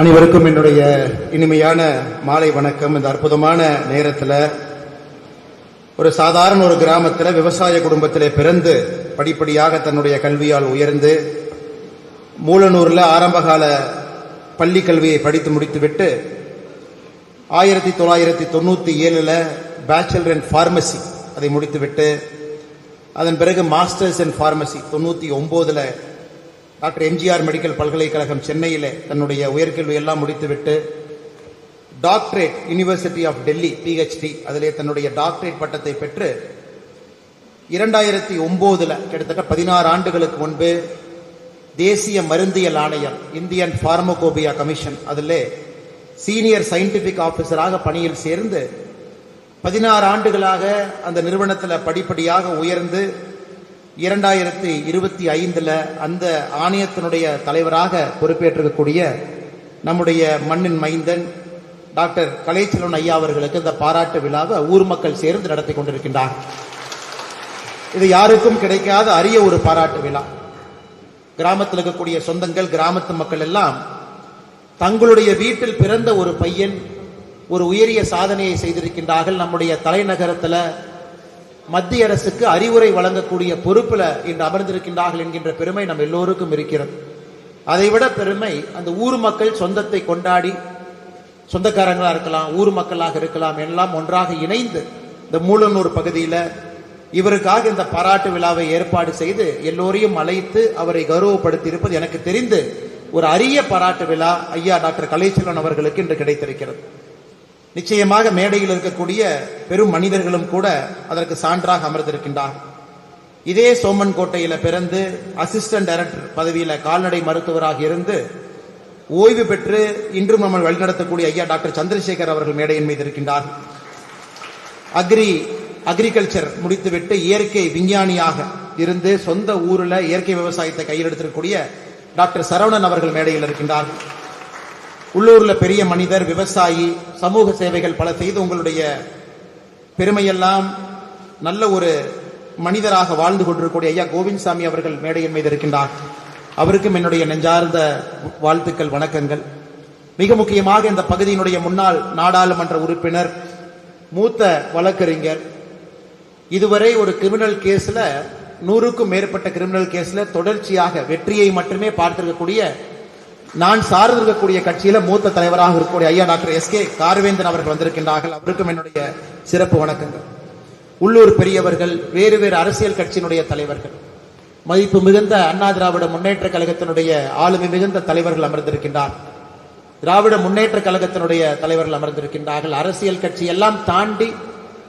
அனைவருக்கும் என்னுடைய இனிமையான மாலை வணக்கம். இந்த அற்புதமான நேரத்தில் ஒரு சாதாரண ஒரு கிராமத்தில் விவசாய குடும்பத்திலே பிறந்து படிப்படியாக தன்னுடைய கல்வியால் உயர்ந்து மூலனூரில் ஆரம்பகால பள்ளி கல்வியை படித்து முடித்துவிட்டு 1997 பேச்சுலர் இன் ஃபார்மசி அதை முடித்துவிட்டு அதன் பிறகு masters in pharmacy 99 doctor MGR medical பல்கலைக்கழகம் சென்னையில் தன்னுடைய உயர்கல்வி எல்லாம் முடித்துவிட்டு doctorate university of Delhi PhD அதிலே தன்னுடைய டாக்டரேட் பட்டத்தை பெற்று 2009 கிட்டத்தட்ட 16 ஆண்டுகளுக்கு முன்பு தேசிய மருந்தியல் ஆணையம் இந்தியன் பார்மகோபியா கமிஷன் அதிலே சீனியர் சயின்டிபிக் ஆபீசராக பணியில் சேர்ந்து 16 ஆண்டுகளாக அந்த நிறுவனத்தில் படிப்படியாக உயர்ந்து 2025 அந்த ஆணையத்தினுடைய தலைவராக பொறுப்பேற்றிருக்கக்கூடிய நம்முடைய மண்ணின் மைந்தன் டாக்டர் கலைச்செல்வன் ஐயா அவர்களுக்கு இந்த பாராட்டு விழாவை ஊர் மக்கள் சேர்ந்து நடத்தி கொண்டிருக்கின்றார். இது யாருக்கும் கிடைக்காத அரிய ஒரு பாராட்டு விழா. கிராமத்தில் இருக்கக்கூடிய சொந்தங்கள், கிராமத்து மக்கள் எல்லாம் தங்களுடைய வீட்டில் பிறந்த ஒரு பையன் ஒரு உயரிய சாதனையை செய்திருக்கின்றார்கள், நம்முடைய தலைநகரத்தில் மத்திய அரசுக்கு அறிவுரை வழங்கக்கூடிய பொறுப்புல இன்று அமர்ந்திருக்கின்றார்கள் என்கின்ற பெருமை நம் எல்லோருக்கும் இருக்கிறது. அதைவிட பெருமை அந்த ஊர் மக்கள் சொந்தத்தை கொண்டாடி, சொந்தக்காரங்களா இருக்கலாம், ஊர் மக்களாக இருக்கலாம், எல்லாம் ஒன்றாக இணைந்து இந்த மூலனூர் பகுதியில் இவருக்காக இந்த பாராட்டு விழாவை ஏற்பாடு செய்து எல்லோரையும் அழைத்து அவரை கௌரவப்படுத்தி இருப்பது எனக்கு தெரிந்து ஒரு அரிய பாராட்டு விழா ஐயா டாக்டர் கலைச்செல்வன் அவர்களுக்கு இன்று கிடைத்திருக்கிறது. நிச்சயமாக மேடையில் இருக்கக்கூடிய பெரும் மனிதர்களும் கூட அதற்கு சான்றாக அமர்ந்திருக்கின்றார். இதே சோமன் கோட்டையில் பிறந்து அசிஸ்டன்ட் டைரக்டர் பதவியில் கால்நடை மருத்துவராக இருந்து ஓய்வு பெற்று இன்றும் நம்ம வழிநடத்தக்கூடிய ஐயா டாக்டர் சந்திரசேகர் அவர்கள் மேடையின் மீது இருக்கின்றார். அக்ரிகல்ச்சர் முடித்துவிட்டு இயற்கை விஞ்ஞானியாக இருந்து சொந்த ஊரில் இயற்கை விவசாயத்தை கையில் எடுத்திருக்கக்கூடிய டாக்டர் சரவணன் அவர்கள் மேடையில் இருக்கின்றார். உள்ளூர்ல பெரிய மனிதர், விவசாயி, சமூக சேவைகள் பல செய்து உங்களுடைய பெருமையெல்லாம் நல்ல ஒரு மனிதராக வாழ்ந்து கொண்டிருக்கக்கூடிய ஐயா கோவிந்தசாமி அவர்கள் மேடையின் மீது இருக்கின்றார். அவருக்கும் என்னுடைய நெஞ்சார்ந்த வாழ்த்துக்கள், வணக்கங்கள். மிக முக்கியமாக இந்த பகுதியினுடைய முன்னாள் நாடாளுமன்ற உறுப்பினர், மூத்த வழக்கறிஞர், இதுவரை ஒரு கிரிமினல் கேஸ்ல 100க்கும் மேற்பட்ட கிரிமினல் கேஸ்ல தொடர்ச்சியாக வெற்றியை மட்டுமே பார்த்திருக்கக்கூடிய, நான் சார்ந்திருக்கக்கூடிய கட்சியில மூத்த தலைவராக இருக்கக்கூடிய ஐயா டாக்டர் SK கார்வேந்தன் அவர்கள் வந்திருக்கின்றார்கள். அவருக்கும் என்னுடைய சிறப்பு வணக்கங்கள். உள்ளூர் பெரியவர்கள், வேறு வேறு அரசியல் கட்சியினுடைய தலைவர்கள், மதிப்பு மிகுந்த அண்ணா திராவிட முன்னேற்ற கழகத்தினுடைய ஆளுமை மிகுந்த தலைவர்கள் அமர்ந்திருக்கின்றார். திராவிட முன்னேற்ற கழகத்தினுடைய தலைவர்கள் அமர்ந்திருக்கின்றார்கள். அரசியல் கட்சி எல்லாம் தாண்டி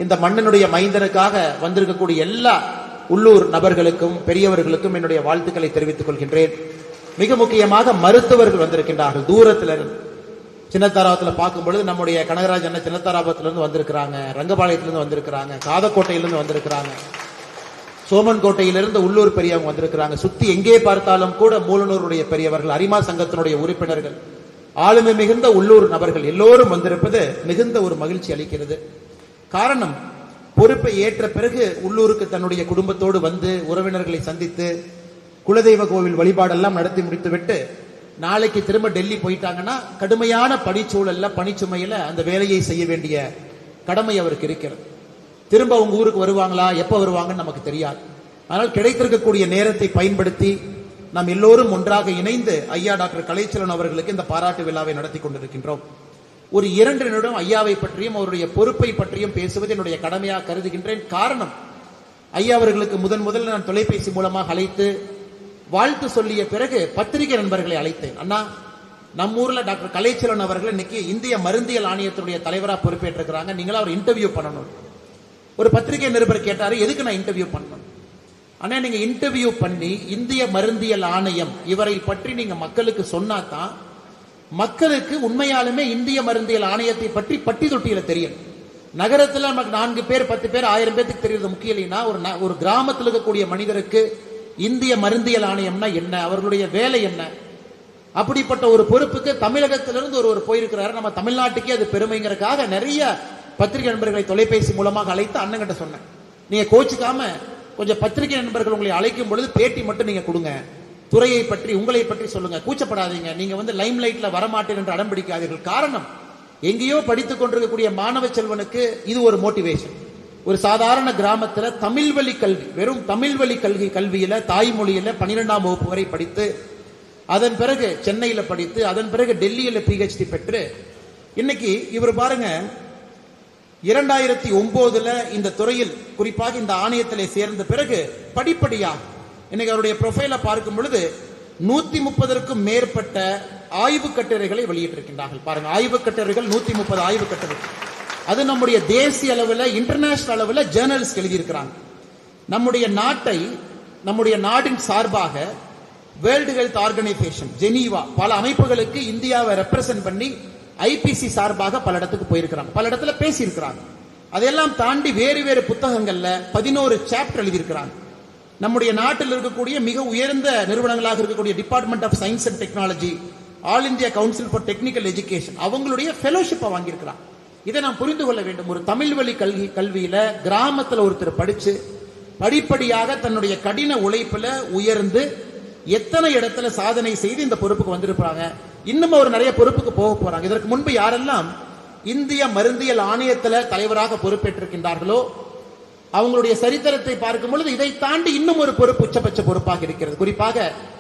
இந்த மண்ணினுடைய மைந்தனுக்காக வந்திருக்கக்கூடிய எல்லா உள்ளூர் நபர்களுக்கும் பெரியவர்களுக்கும் என்னுடைய வாழ்த்துக்களை தெரிவித்துக் கொள்கின்றேன். மிக முக்கியமாக மருத்துவர்கள் வந்திருக்கின்றார்கள். தூரத்தில் இருந்து சின்னத்தாராபத்தில் பார்க்கும் பொழுது நம்முடைய கனகராஜ் அண்ணன் சின்னத்தாராபத்திலிருந்து வந்திருக்கிறாங்க, ரங்கபாளையத்திலிருந்து வந்திருக்கிறாங்க, காதக்கோட்டையிலிருந்து வந்திருக்கிறாங்க, சோமன் கோட்டையிலிருந்து உள்ளூர் பெரியவங்க வந்திருக்கிறாங்க. சுத்தி எங்கே பார்த்தாலும் கூட மூலனூருடைய பெரியவர்கள், அரிமா சங்கத்தினுடைய உறுப்பினர்கள், ஆளுமை மிகுந்த உள்ளூர் நபர்கள் எல்லோரும் வந்திருப்பது மிகுந்த ஒரு மகிழ்ச்சி அளிக்கிறது. காரணம், பொறுப்பை ஏற்ற பிறகு உள்ளூருக்கு தன்னுடைய குடும்பத்தோடு வந்து உறவினர்களை சந்தித்து குலதெய்வ கோவில் வழிபாடெல்லாம் நடத்தி முடித்துவிட்டு நாளைக்கு திரும்ப டெல்லி போயிட்டாங்கன்னா கடுமையான பணிச்சூழல்ல, பணிச்சுமையில அந்த வேலையை செய்ய வேண்டிய கடமை அவருக்கு இருக்கிறது. திரும்ப உங்க ஊருக்கு வருவாங்களா, எப்ப வருவாங்கன்னு நமக்கு தெரியாது. ஆனால் கிடைத்திருக்கக்கூடிய நேரத்தை பயன்படுத்தி நாம் எல்லோரும் ஒன்றாக இணைந்து ஐயா டாக்டர் கலைச்செல்வன் அவர்களுக்கு இந்த பாராட்டு விழாவை நடத்தி கொண்டிருக்கின்றோம். ஒரு 2 நிமிடம் ஐயாவை பற்றியும் அவருடைய பொறுப்பை பற்றியும் பேசுவது என்னுடைய கடமையாக கருதுகின்றேன். காரணம், ஐயா அவர்களுக்கு முதல் நான் தொலைபேசி மூலமாக அழைத்து வாழ்த்து சொல்லிய பிறகு பத்திரிகை நண்பர்களை அழைத்தேன். அண்ணா, நம்ம ஊர்ல டாக்டர் கலைச்செல்வன் அவர்கள் இன்னைக்கு இந்திய மருந்தியல் ஆணையத்தினுடைய தலைவராக பொறுப்பேற்றிருக்கிறாங்க, நீங்களா அவர் இன்டர்வியூ பண்ணணும். ஒரு பத்திரிகை நிருபர் கேட்டாரு, எதுக்கு நான் இன்டர்வியூ பண்ணணும்? ஆனா நீங்க இன்டர்வியூ பண்ணி இந்திய மருந்தியல் ஆணையம் இவரை பற்றி நீங்க மக்களுக்கு சொன்னாதான் மக்களுக்கு உண்மையாலுமே இந்திய மருந்தியல் ஆணையத்தை பற்றி பட்டி தொட்டியில தெரியும். நகரத்தில் நமக்கு 4 பேர் 10 பேர் 1000 பேருக்கு தெரியுது முக்கியம் இல்லைன்னா, ஒரு கிராமத்தில் இருக்கக்கூடிய மனிதருக்கு இந்திய மருந்தியல் ஆணையம்னா என்ன, அவர்களுடைய வேலை என்ன, அப்படிப்பட்ட ஒரு பொறுப்புக்கு தமிழகத்திலிருந்து ஒருவர் போயிருக்கிறாரு. நம்ம தமிழ்நாட்டுக்கே அது பெருமைங்கிறதுக்காக நிறைய பத்திரிகை நண்பர்களை தொலைபேசி மூலமாக அழைத்து அண்ணங்கிட்ட சொன்னேன், நீங்க கோச்சுக்காம கொஞ்சம் பத்திரிகை நண்பர்கள் உங்களை அழைக்கும் பொழுது பேட்டி மட்டும் நீங்க கொடுங்க, துறையை பற்றி, உங்களை பற்றி சொல்லுங்க. கூச்சப்படாதீங்க. நீங்க வந்து லைம் லைட்ல வரமாட்டேன் என்று அடம் பிடிக்காதீர்கள். காரணம், எங்கேயோ படித்துக் கொண்டிருக்கக்கூடிய மாணவ செல்வனுக்கு இது ஒரு மோட்டிவேஷன். ஒரு சாதாரண கிராமத்துல தமிழ் வழி கல்வி, வெறும் தமிழ் வழி கல்வியில தாய்மொழியில 12ஆம் வகுப்பு வரை படித்து, அதன் பிறகு சென்னையில படித்து, அதன் பிறகு டெல்லியில PhD பெற்று, இன்னைக்கு இவர் பாருங்க 2009 இந்த துறையில், குறிப்பாக இந்த ஆணையத்திலே சேர்ந்த பிறகு படிப்படியாக இன்னைக்கு அவருடைய ப்ரொஃபைல பார்க்கும் பொழுது 130க்கும் மேற்பட்ட ஆய்வு கட்டுரைகளை வெளியிட்டிருக்கின்றார்கள். பாருங்க, ஆய்வு கட்டுரைகள் 130 ஆய்வு கட்டுரைகள். அது நம்முடைய தேசிய அளவில், இன்டர்நேஷனல் அளவில் ஜேர்னல்ஸ் எழுதியிருக்கிறாங்க. நம்முடைய நாட்டை, நம்முடைய நாட்டின் சார்பாக வேர்ல்டு ஹெல்த் ஆர்கனைசேஷன், ஜெனீவா, பல அமைப்புகளுக்கு இந்தியாவை ரெப்ரசென்ட் பண்ணி IPC சார்பாக பல இடத்துக்கு போயிருக்கிறாங்க, பல இடத்துல பேசியிருக்கிறாங்க. அதையெல்லாம் தாண்டி வேறு வேறு புத்தகங்கள்ல 11 சாப்டர் எழுதியிருக்கிறாங்க. நம்முடைய நாட்டில் இருக்கக்கூடிய மிக உயர்ந்த நிறுவனங்களாக இருக்கக்கூடிய department of science and technology, all India council for technical education, அவங்களுடைய ஃபெலோஷிப்பை வாங்கியிருக்கிறாங்க. இதை நாம் புரிந்து கொள்ள வேண்டும். ஒரு தமிழ் வழி கல்வியில கிராமத்தில் ஒருத்தர் படிச்சு படிப்படியாக தன்னுடைய கடின உழைப்புல உயர்ந்து எத்தனை இடத்துல சாதனை செய்து இந்த பொறுப்புக்கு வந்திருப்பாங்க. இன்னும் ஒரு நிறைய பொறுப்புக்கு போக போறாங்க. இதற்கு முன்பு யாரெல்லாம் இந்திய மருந்தியல் ஆணையத்தில் தலைவராக பொறுப்பேற்றிருக்கின்றார்களோ அவங்களுடைய சரித்திரத்தை பார்க்கும் பொழுது இதை தாண்டி இன்னும் ஒரு பொறுப்பு, உச்சபட்ச பொறுப்பாக இருக்கிறது. குறிப்பாக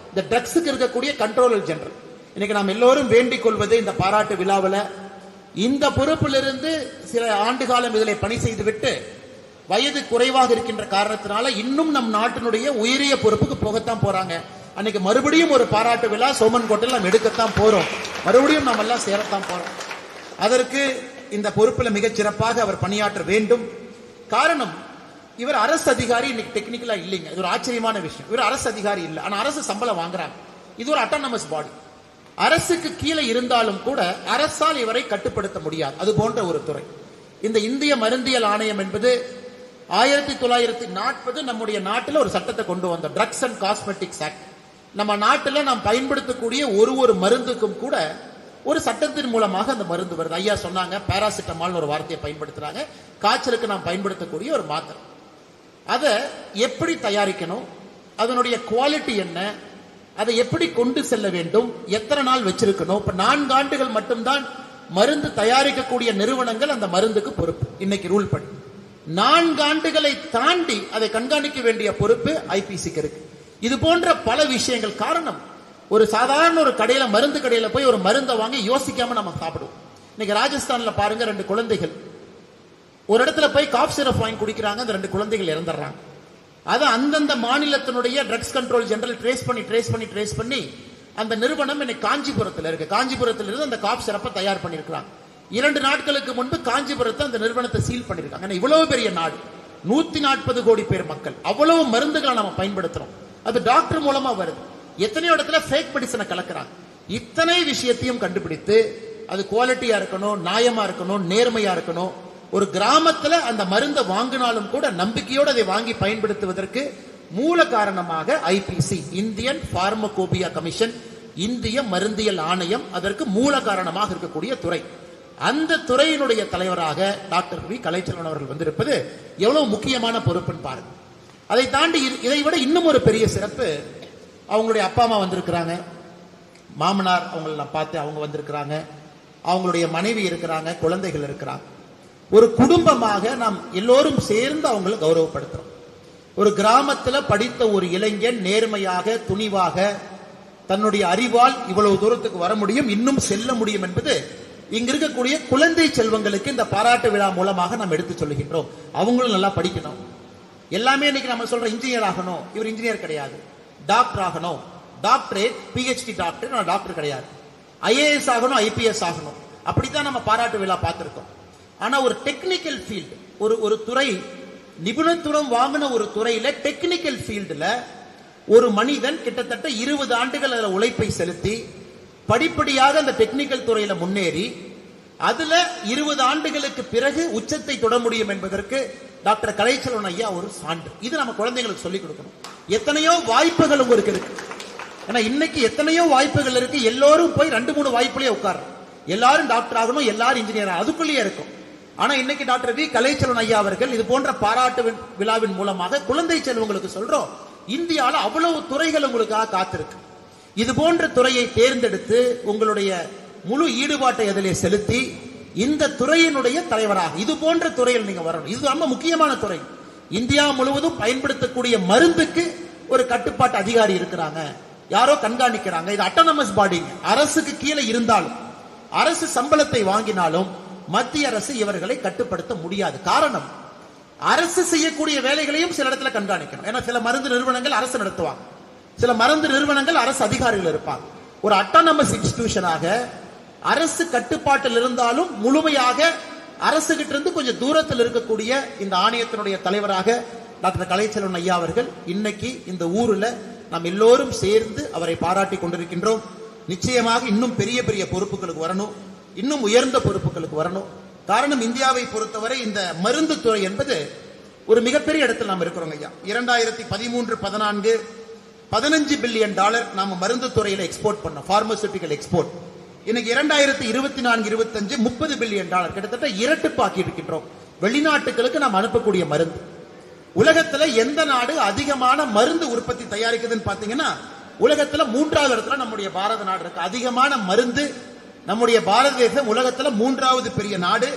இந்த ட்ரக்ஸுக்கு இருக்கக்கூடிய கண்ட்ரோலர் ஜெனரல். இன்னைக்கு நாம் எல்லோரும் வேண்டிக் கொள்வது, இந்த பாராட்டு விழாவில் இந்த பொறுப்பிலிருந்து சில ஆண்டு காலம் இதில் பணி செய்துவிட்டு வயது குறைவாக இருக்கின்ற காரணத்தினால இன்னும் நம் நாட்டினுடைய உயரிய பொறுப்புக்கு போகத்தான் போறாங்க. அன்னைக்கு மறுபடியும் ஒரு பாராட்டு விழா சோமன் கோட்டையில் நாம் எடுக்கத்தான் போறோம். மறுபடியும் நாம் எல்லாம் சேரத்தான் போறோம். அதற்கு இந்த பொறுப்பில் மிகச் சிறப்பாக அவர் பணியாற்ற வேண்டும். காரணம், இவர் அரசு அதிகாரி இன்னைக்கு டெக்னிக்கலா இல்லைங்க. இது ஒரு ஆச்சரியமான விஷயம். இவர் அரசு அதிகாரி இல்லை, ஆனா அரசு சம்பளம் வாங்குறாங்க. இது ஒரு அட்டானமஸ் பாடி. அரசுக்கு கீழே இருந்தாலும் கூட அரசால் இவரை கட்டுப்படுத்த முடியாது. அது போன்ற ஒரு துறை. இந்த இந்திய மருந்தியல் ஆணையம் என்பது 1940 நம்முடைய நாட்டில் ஒரு சட்டத்தை கொண்டு வந்த ட்ரக்ஸ் அண்ட் காஸ்மெட்டிக்ஸ் ஆக்ட். நம்ம நாட்டில் நாம் பயன்படுத்தக்கூடிய ஒரு மருந்துக்கும் கூட ஒரு சட்டத்தின் மூலமாக அந்த மருந்து வருது. ஐயா சொன்னாங்க, பாராசிட்டமால் ஒரு வார்த்தையை பயன்படுத்துறாங்க. காய்ச்சலுக்கு நாம் பயன்படுத்தக்கூடிய ஒரு மாத்திரை. அதை எப்படி தயாரிக்கணும், அதனுடைய குவாலிட்டி என்ன, அதை எப்படி கொண்டு செல்ல வேண்டும், எத்தனை நாள் வச்சிருக்கணும். இப்ப 4 ஆண்டுகள் மட்டும்தான் மருந்து தயாரிக்கக்கூடிய நிறுவனங்கள் அந்த மருந்துக்கு பொறுப்பு. இன்னைக்கு ரூல் படி 4 ஆண்டுகளை தாண்டி அதை கண்காணிக்க வேண்டிய பொறுப்பு IPCக்கு இருக்கு. இது போன்ற பல விஷயங்கள். காரணம், ஒரு சாதாரண ஒரு கடையில, மருந்து கடையில போய் ஒரு மருந்தை வாங்கி யோசிக்காம நம்ம சாப்பிடுவோம். இன்னைக்கு ராஜஸ்தான்ல பாருங்க, 2 குழந்தைகள் ஒரு இடத்துல போய் காப் சிரப் வாங்கி குடிக்கிறாங்க, அந்த 2 குழந்தைகள் இறந்துடுறாங்க. அதை அந்தந்த மாநிலத்தினுடைய ட்ரக்ஸ் கண்ட்ரோல் ஜெனரல் ட்ரேஸ் பண்ணி அந்த நிறுவனம் இன்னைக்கு காஞ்சிபுரத்தில் இருக்கு. காஞ்சிபுரத்தில் இருந்து அந்த காப் சிரப்பை தயார் பண்ணிருக்காங்க. 2 நாட்களுக்கு முன்பு காஞ்சிபுரத்தை அந்த நிறுவனத்தை சீல் பண்ணிருக்காங்க. இவ்வளவு பெரிய நாடு, 140 கோடி பேர் மக்கள், அவ்வளவு மருந்துகளை நம்ம பயன்படுத்துறோம். அது டாக்டர் மூலமா வருது. எத்தனையோ இடத்துல ஃபேக் மெடிசனை கலக்குறாங்க. இத்தனை விஷயத்தையும் கண்டுபிடித்து அது குவாலிட்டியா இருக்கணும், நியாயமா இருக்கணும், நேர்மையா இருக்கணும். ஒரு கிராமத்துல அந்த மருந்தை வாங்கினாலும் கூட நம்பிக்கையோடு அதை வாங்கி பயன்படுத்துவதற்கு மூல காரணமாக IPC, இந்தியன் பார்மகோபியா கமிஷன், இந்திய மருந்தியல் ஆணையம், அதற்கு மூல காரணமாக இருக்கக்கூடிய துறை. அந்த துறையினுடைய தலைவராக டாக்டர் வி கலைச்செல்வன் அவர்கள் வந்திருப்பது எவ்வளவு முக்கியமான பொறுப்புன்னு பாருங்க. அதை தாண்டி இதை விட இன்னும் ஒரு பெரிய சிறப்பு, அவங்களுடைய அப்பா அம்மா வந்திருக்கிறாங்க, மாமனார் அவங்களை நான் பார்த்து அவங்க வந்திருக்கிறாங்க, அவங்களுடைய மனைவி இருக்கிறாங்க, குழந்தைகள் இருக்கிறாங்க. ஒரு குடும்பமாக நாம் எல்லோரும் சேர்ந்து அவங்களை கௌரவப்படுத்துறோம். ஒரு கிராமத்தில் படித்த ஒரு இளைஞன் நேர்மையாக, துணிவாக, தன்னுடைய அறிவால் இவ்வளவு தூரத்துக்கு வர முடியும், இன்னும் செல்ல முடியும் என்பது இங்க இருக்கக்கூடிய குழந்தை செல்வங்களுக்கு இந்த பாராட்டு விழா மூலமாக நாம் எடுத்து சொல்லுகின்றோம். அவங்களும் நல்லா படிக்கணும். எல்லாமே இன்னைக்கு நம்ம சொல்ற இன்ஜினியர் ஆகணும், இவர் இன்ஜினியர் கிடையாது. டாக்டர் ஆகணும், டாக்டரேட், PhD டாக்டர், நான் டாக்டர் கிடையாது. IAS ஆகணும், IPS ஆகணும். அப்படித்தான் நம்ம பாராட்டு விழா பார்த்திருக்கோம். ஆனா ஒரு டெக்னிக்கல் ஃபீல்டு, ஒரு துறை, நிபுணத்துவம் வாங்கின ஒரு துறையில டெக்னிக்கல் ஃபீல்டுல ஒரு மனிதன் கிட்டத்தட்ட 20 ஆண்டுகள் அதில் உழைப்பை செலுத்தி படிப்படியாக அந்த டெக்னிக்கல் துறையில முன்னேறி அதுல 20 ஆண்டுகளுக்கு பிறகு உச்சத்தை தொட முடியும் என்பதற்கு டாக்டர் கலைச்செல்வன் ஐயா ஒரு சான்று. இது நம்ம குழந்தைகளுக்கு சொல்லிக் கொடுக்கணும். எத்தனையோ வாய்ப்புகள் உங்களுக்கு இருக்கு. ஏன்னா இன்னைக்கு எத்தனையோ வாய்ப்புகள் இருக்கு. எல்லோரும் போய் 2-3 வாய்ப்புலயே உட்கார்றோம். எல்லாரும் டாக்டர் ஆகணும், எல்லாரும் இன்ஜினியர் ஆகணும், அதுக்குள்ளேயே இருக்கும். ஆனா இன்னைக்கு டாக்டர் வி கலைச்செல்வன் ஐயா அவர்கள் இது போன்ற பாராட்டு விழாவின் மூலமாக குழந்தை செல்வங்களுக்கு சொல்றோம், இந்தியால அவ்வளவு துறைகள் உங்களுக்காக காத்திருக்கு. இது போன்ற துறையை தேர்ந்தெடுத்து உங்களுடைய முழு ஈடுபாட்டை அதிலே செலுத்தி இந்த துறையினுடைய தலைவராக இது போன்ற துறையில் நீங்க வரணும். இது ரொம்ப முக்கியமான துறை. இந்தியா முழுவதும் பயன்படுத்தக்கூடிய மருந்துக்கு ஒரு கட்டுப்பாட்டு அதிகாரி இருக்கிறாங்க, யாரோ கண்காணிக்கிறாங்க. இது அட்டானமஸ் பாடி, அரசுக்கு கீழே இருந்தாலும், அரசு சம்பளத்தை வாங்கினாலும் மத்திய அரசு இவர்களை கட்டுப்படுத்த முடியாது. காரணம், அரசு செய்யக்கூடிய வேலைகளையும் சில இடத்துல கண்காணிக்கணும். ஏன்னா சில மருந்து நிறுவனங்கள் அரசு நடத்துவாங்க, சில மருந்து நிறுவனங்கள் அரசு அதிகாரிகள் இருப்பாங்க. ஒரு அட்டானமஸ் இன்ஸ்டிடியூஷனாக அரசு கட்டுப்பாட்டில் இருந்தாலும் முழுமையாக அரசு கிட்ட இருந்து கொஞ்சம் தூரத்தில் இருக்கக்கூடிய இந்த ஆணையத்தினுடைய தலைவராக டாக்டர் கலைச்செல்வன் ஐயா அவர்கள் இன்னைக்கு இந்த ஊர்ல நாம் எல்லோரும் சேர்ந்து அவரை பாராட்டி கொண்டிருக்கின்றோம். நிச்சயமாக இன்னும் பெரிய பெரிய பொறுப்புகளுக்கு வரணும், இன்னும் உயர்ந்த பொறுப்புகளுக்கு வரணும். காரணம், இந்தியாவை பொறுத்தவரை இந்த மருந்து துறை என்பது ஒரு மிகப்பெரிய இடத்தில் நாம் இருக்கிறோம் ஐயா. 2013-14 $15 பில்லியன் நாம மருந்து துறையில எக்ஸ்போர்ட் பண்ணோம், பார்மசூட்டிக்கல் எக்ஸ்போர்ட். இன்னைக்கு 2024-25 $30 பில்லியன், கிட்டத்தட்ட இரட்டிப்பாக்கி இருக்கின்றோம் வெளிநாட்டுகளுக்கு நாம் அனுப்பக்கூடிய மருந்து. உலகத்துல எந்த நாடு அதிகமான மருந்து உற்பத்தி தயாரிக்குதுன்னு பாத்தீங்கன்னா உலகத்துல 3வது இடத்துல நம்முடைய பாரத நாடு இருக்கு. அதிகமான மருந்து நம்முடைய பாரத தேசம் உலகத்துல 3வது பெரிய நாடு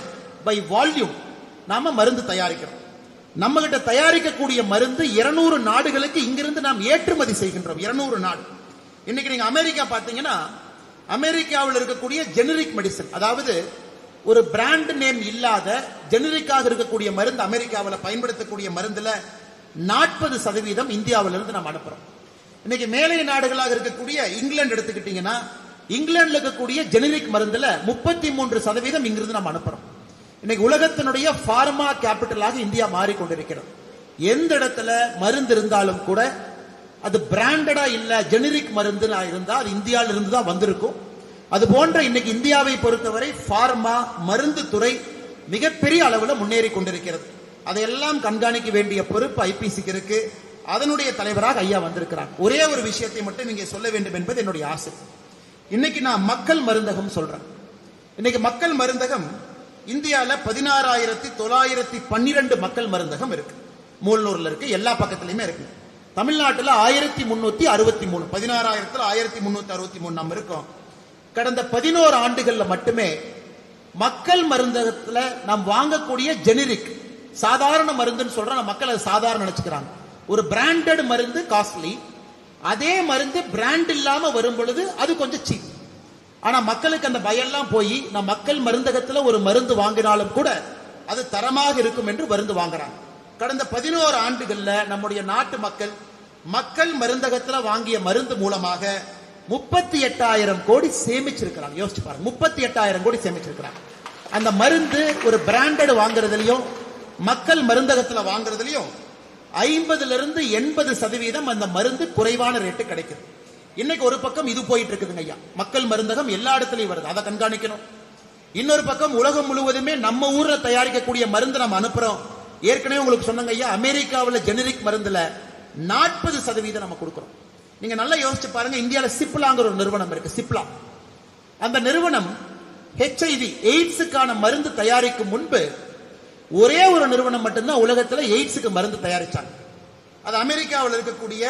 பை வால்யூம். நாம மருந்து தயாரிக்கிறோம். நம்ம கிட்ட தயாரிக்கக்கூடிய மருந்து 200 நாடுகளுக்கு இங்கிருந்து நாம் ஏற்றுமதி செய்கின்றோம். 200 நாடு. இன்னைக்கு நீங்க அமெரிக்கா பாத்தீங்கன்னா அமெரிக்காவில் இருக்கக்கூடிய ஜெனரிக் மெடிசன், அதாவது ஒரு பிராண்ட் நேம் இல்லாத ஜெனரிக்காக இருக்கக்கூடிய மருந்து, அமெரிக்காவில் பயன்படுத்தக்கூடிய மருந்துல 40% இந்தியாவிலிருந்து நாம் அனுப்புறோம். இன்னைக்கு மேலை நாடுகளாக இருக்கக்கூடிய இங்கிலாந்து எடுத்துக்கிட்டீங்கன்னா இங்கிலாந்துல இருக்கக்கூடிய ஜெனரிக் மருந்துல 33% இங்கிருந்து நாம் அனுப்புறோம். இன்னைக்கு உலகத்தினுடைய பார்மா கேபிட்டலாக இந்தியா மாறிக்கொண்டிருக்கிறது. எந்த இடத்துல மருந்து இருந்தாலும் கூட அது பிராண்டடா இல்ல, ஜெனரிக் மருந்து இருந்தா அது இந்தியாவில இருந்து தான் வந்திருக்கும். அது போன்ற இன்னைக்கு இந்தியாவை பொறுத்தவரை பார்மா மருந்து துறை மிகப்பெரிய அளவில் முன்னேறி கொண்டிருக்கிறது. அதையெல்லாம் கண்காணிக்க வேண்டிய பொறுப்பு ஐபிசிக்கு இருக்கு. அதனுடைய தலைவராக ஐயா வந்திருக்கிறார். ஒரே ஒரு விஷயத்தை மட்டும் நீங்க சொல்ல வேண்டும் என்பது என்னுடைய ஆசை. இன்னைக்கு நான் மக்கள் மருந்தகம் சொல்றேன். இன்னைக்கு மக்கள் மருந்தகம் இந்தியால 16,912 மக்கள் மருந்தகம் இருக்கு. மூலனூர்ல இருக்கு, எல்லா பக்கத்திலுமே இருக்கு. தமிழ்நாட்டில் 1363, 16,1363 நம்ம இருக்கோம். கடந்த 11 ஆண்டுகள்ல மட்டுமே மக்கள் மருந்தகத்துல நாம் வாங்கக்கூடிய ஜெனரிக் சாதாரண மருந்துன்னு சொல்றோம். மக்கள் அதை சாதாரண நினைச்சுக்கிறாங்க. ஒரு பிராண்டட் மருந்து காஸ்ட்லி, அதே மருந்து பிராண்ட் இல்லாம வரும் பொழுது அது கொஞ்சம் சீப். ஆனா மக்களுக்கு அந்த பயம்லாம் போய் நம்ம மக்கள் மருந்தகத்துல ஒரு மருந்து வாங்கினாலும் கூட அது தரமாக இருக்கும் என்று மருந்து வாங்குறாங்க. கடந்த 11 ஆண்டுகள்ல நம்முடைய நாட்டு மக்கள் மக்கள் மருந்தகத்துல வாங்கிய மருந்து மூலமாக 38,000 கோடி சேமிச்சிருக்கிறாங்க. யோசிச்சு பாருங்க, 38,000 கோடி சேமிச்சிருக்கிறாங்க. அந்த மருந்து ஒரு பிராண்டட் வாங்குறதுலயும் மக்கள் மருந்தகத்துல வாங்குறதுலயும் 50-80% அந்த மருந்து குறைவான ரேட்டு கிடைக்குது. இன்னைக்கு ஒரு பக்கம் இது போயிட்டு இருக்குதுங்க ஐயா, மக்கள் மருந்தகம் எல்லா இடத்துலயும் வருது, அதை கண்காணிக்கணும். இன்னொரு பக்கம் உலகம் முழுவதுமே நம்ம ஊர்ல தயாரிக்கக்கூடிய மருந்து நம்ம அனுப்புறோம். ஏற்கனவே உங்களுக்கு சொன்னாங்க ஐயா, அமெரிக்காவில் ஜெனரிக் மருந்துல 40% நம்ம கொடுக்கிறோம். நீங்க நல்லா யோசிச்சு பாருங்க. இந்தியால சிப்லாங்கிற ஒரு நிறுவனம் இருக்கு, சிப்லா. அந்த நிறுவனம் HIV எய்ட்ஸுக்கான மருந்து தயாரிக்கும் முன்பு ஒரே ஒரு நிறுவனம் மட்டும்தான் உலகத்துல எய்ட்ஸுக்கு மருந்து தயாரிச்சாங்க. அது அமெரிக்காவில் இருக்கக்கூடிய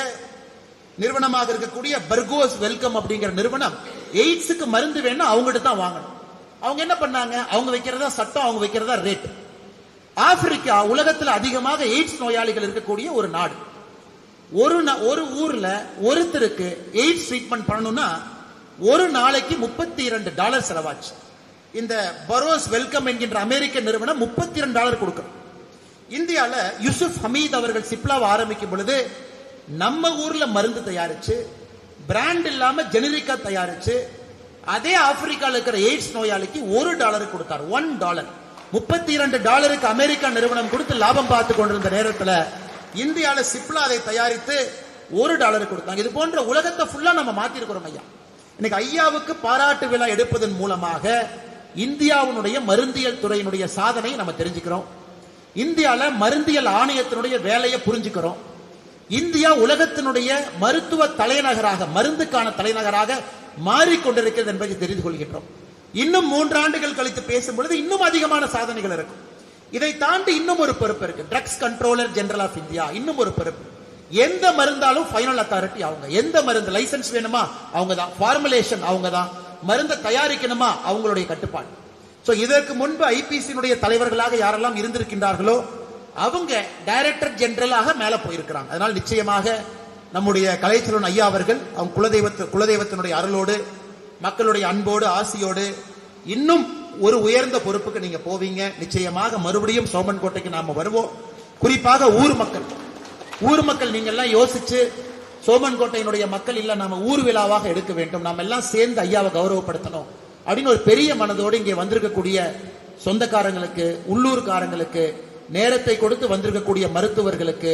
நிறுவனமாக இருக்கக்கூடிய பர்கோஸ் வெல்கம் அப்படிங்கிற நிறுவனம் எய்ட்ஸுக்கு மருந்து வேணும் அவங்ககிட்ட தான் வாங்கணும். அவங்க என்ன பண்ணாங்க, அவங்க வைக்கிறதா சட்டம், அவங்க வைக்கிறதா ரேட். ஆப்பிரிக்கா உலகத்தில் அதிகமாக எய்ட்ஸ் நோயாளிகள் இருக்கக்கூடிய ஒரு நாடு. ஒரு ஊர்ல ஒருத்தருக்கு எய்ட்ஸ் ட்ரீட்மெண்ட் பண்ணணும்னா ஒரு நாளைக்கு $32 செலவாச்சு. இந்த பரோஸ் வெல்கம் என்கின்ற அமெரிக்க நிறுவனம் $32 கொடுக்கும். இந்தியால யூசுப் ஹமீத் அவர்கள் சிப்லாவை ஆரம்பிக்கும் பொழுது நம்ம ஊர்ல மருந்து தயாரிச்சு பிராண்ட் இல்லாம ஜெனரிக்கா தயாரிச்சு அதே ஆப்பிரிக்கால இருக்கிற எய்ட்ஸ் நோயாளிக்கு $1 கொடுத்தார். $1. $32 அமெரிக்கா நிறுவனம் கொடுத்து லாபம் பார்த்து கொண்டிருந்த நேரத்தில் இந்தியால சிப்லா அதை தயாரித்து $1 கொடுத்தாங்க. இது போன்ற உலகத்தை ஃபுல்லா நம்ம மாத்தி இருக்கிறோம் ஐயா. இன்னைக்கு ஐயாவுக்கு பாராட்டு விழா எடுப்பதன் மூலமாக இந்தியாவுடைய மருந்தியல் துறையினுடைய சாதனை நம்ம தெரிஞ்சுக்கிறோம். இந்தியால மருந்தியல் ஆணையத்தினுடைய வேலையை புரிஞ்சுக்கிறோம். இந்தியா உலகத்தினுடைய மருத்துவ தலைநகராக, மருந்துக்கான தலைநகராக மாறிக்கொண்டிருக்கிறது என்பதை தெரிந்து கொள்கின்றோம். இன்னும் 3 ஆண்டுகள் கழித்து பேசும் பொழுது இன்னும் அதிகமான சாதனைகள் இருக்கும். இதை தாண்டி இன்னும் ஒரு பொறுப்பு இருக்கு, drugs controller general of India. இன்னும் ஒரு பொறுப்பு. எந்த மருந்தாலும் ஃபைனல் அத்தாரிட்டி அவங்க. எந்த மருந்து லைசன்ஸ் வேணுமா அவங்க தான், ஃபார்முலேஷன் அவங்க தான், மருந்தை தயாரிக்கணுமா அவங்களுடைய கட்டுப்பாடு. சோ இதற்கு முன்பு ஐபிசியினுடைய தலைவர்களாக யாரெல்லாம் இருந்திருக்கின்றார்களோ அவங்க டைரக்டர் ஜெனரலாக மேல போயிருக்கிறாங்க. அதனால் நிச்சயமாக நம்முடைய கலைச்செல்வன் ஐயா அவர்கள் அவங்க குலதெய்வத்தினுடைய அருளோடு மக்களுடைய அன்போடு ஆசியோடு இன்னும் ஒரு உயர்ந்த பொறுப்புக்கு நீங்க போவீங்க. நிச்சயமாக மறுபடியும் சோமன் கோட்டைக்கு நாம வருவோம். குறிப்பாக ஊர் மக்கள் நீங்க எல்லாம் யோசிச்சு சோமன் கோட்டையினுடைய மக்கள் இல்ல நாம ஊர் விழாவாக எடுக்க வேண்டும், நாம எல்லாம் சேர்ந்து ஐயாவை கௌரவப்படுத்தணும் அப்படின்னு ஒரு பெரிய மனதோடு இங்கே வந்திருக்கக்கூடிய சொந்தக்காரங்களுக்கு, உள்ளூர்காரங்களுக்கு, நேரத்தை கொடுத்து வந்திருக்கக்கூடிய மருத்துவர்களுக்கு,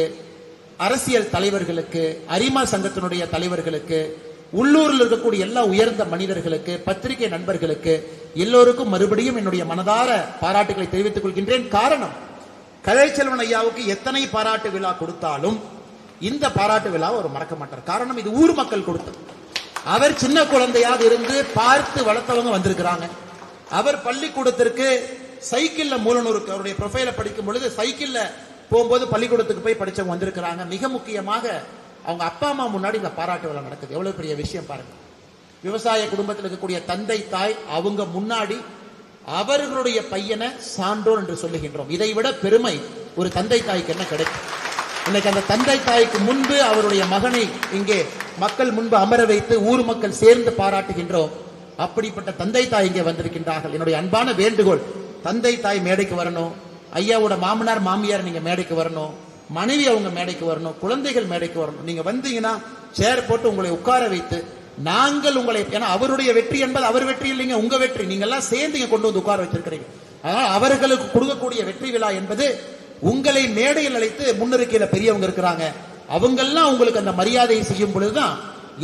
அரசியல் தலைவர்களுக்கு, அரிமா சங்கத்தினுடைய தலைவர்களுக்கு, உள்ளூரில் இருக்கக்கூடிய எல்லா உயர்ந்த மனிதர்களுக்கு, பத்திரிகை நண்பர்களுக்கு எல்லோருக்கும் மறுபடியும் என்னுடைய மனதார பாராட்டுகளை தெரிவித்துக் கொள்கின்றேன். காரணம், கலைச்செல்வன் ஐயாவுக்கு எத்தனை பாராட்டு விழா கொடுத்தாலும் இந்த பாராட்டு விழாவை அவர் மறக்க மாட்டார். காரணம், இது ஊர் மக்கள் கொடுத்தது. அவர் சின்ன குழந்தையாக இருந்து பார்த்து வளர்த்தவங்க வந்திருக்கிறாங்க. அவர் பள்ளிக்கூடத்திற்கு சைக்கிள்ல மூலனூருக்கு அவருடைய ப்ரொஃபைல படிக்கும் பொழுது சைக்கிள்ல போகும்போது பள்ளிக்கூடத்துக்கு போய் படிச்சவங்க வந்திருக்கிறாங்க. மிக முக்கியமாக அவங்க அப்பா அம்மா முன்னாடி இந்த பாராட்டு விழா நடக்குது. எவ்வளவு பெரிய விஷயம் பாருங்க. விவசாய குடும்பத்தில் இருக்கக்கூடிய தந்தை தாய் அவங்க முன்னாடி அவர்களுடைய பையனை சான்றோர் என்று சொல்லுகின்றோம். இதை விட பெருமை ஒரு தந்தை தாய்க்கு என்ன கிடைக்கும்? இன்னைக்கு அந்த தந்தை தாய்க்கு முன்பு அவருடைய மகனை இங்கே மக்கள் முன்பு அமர வைத்து ஊர் மக்கள் சேர்ந்து பாராட்டுகின்றோம். அப்படிப்பட்ட தந்தை தாய் இங்கே வந்திருக்கின்றார்கள். என்னுடைய அன்பான வேண்டுகோள், தந்தை தாய் மேடைக்கு வரணும், ஐயாவோட மாமனார் மாமியார் நீங்க மேடைக்கு வரணும், மனைவி அவங்க மேடைக்கு வரணும், குழந்தைகள் மேடைக்கு வரணும். நீங்க வந்தீங்கன்னா சேர் போட்டு உங்களை உட்கார வைத்து நாங்கள் உங்களை, ஏன்னா அவருடைய வெற்றி என்பது அவர் வெற்றி இல்லைங்க, உங்க வெற்றி. நீங்க எல்லாம் சேர்ந்து கொண்டு வந்து உட்கார வச்சிருக்கிறீங்க. அதனால் அவர்களுக்கு கொடுக்கக்கூடிய வெற்றி விழா என்பது உங்களை மேடையில் அழைத்து முன்னிருக்கையில பெரியவங்க இருக்கிறாங்க, அவங்கெல்லாம் உங்களுக்கு அந்த மரியாதையை செய்யும் பொழுதுதான்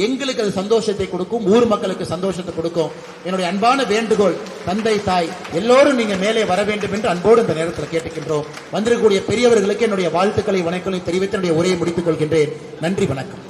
எங்களுக்கு அது சந்தோஷத்தை கொடுக்கும், ஊர் மக்களுக்கு சந்தோஷத்தை கொடுக்கும். என்னுடைய அன்பான வேண்டுகோள், தந்தை தாய் எல்லோரும் நீங்க மேலே வர வேண்டும் என்று அன்போடு இந்த நேரத்தில் கேட்டுக்கின்றோம். வந்திருக்கக்கூடிய பெரியவர்களுக்கு என்னுடைய வாழ்த்துக்களை வணக்கங்களை தெரிவித்து என்னுடைய உரையை முடித்துக் கொள்கின்றேன். நன்றி, வணக்கம்.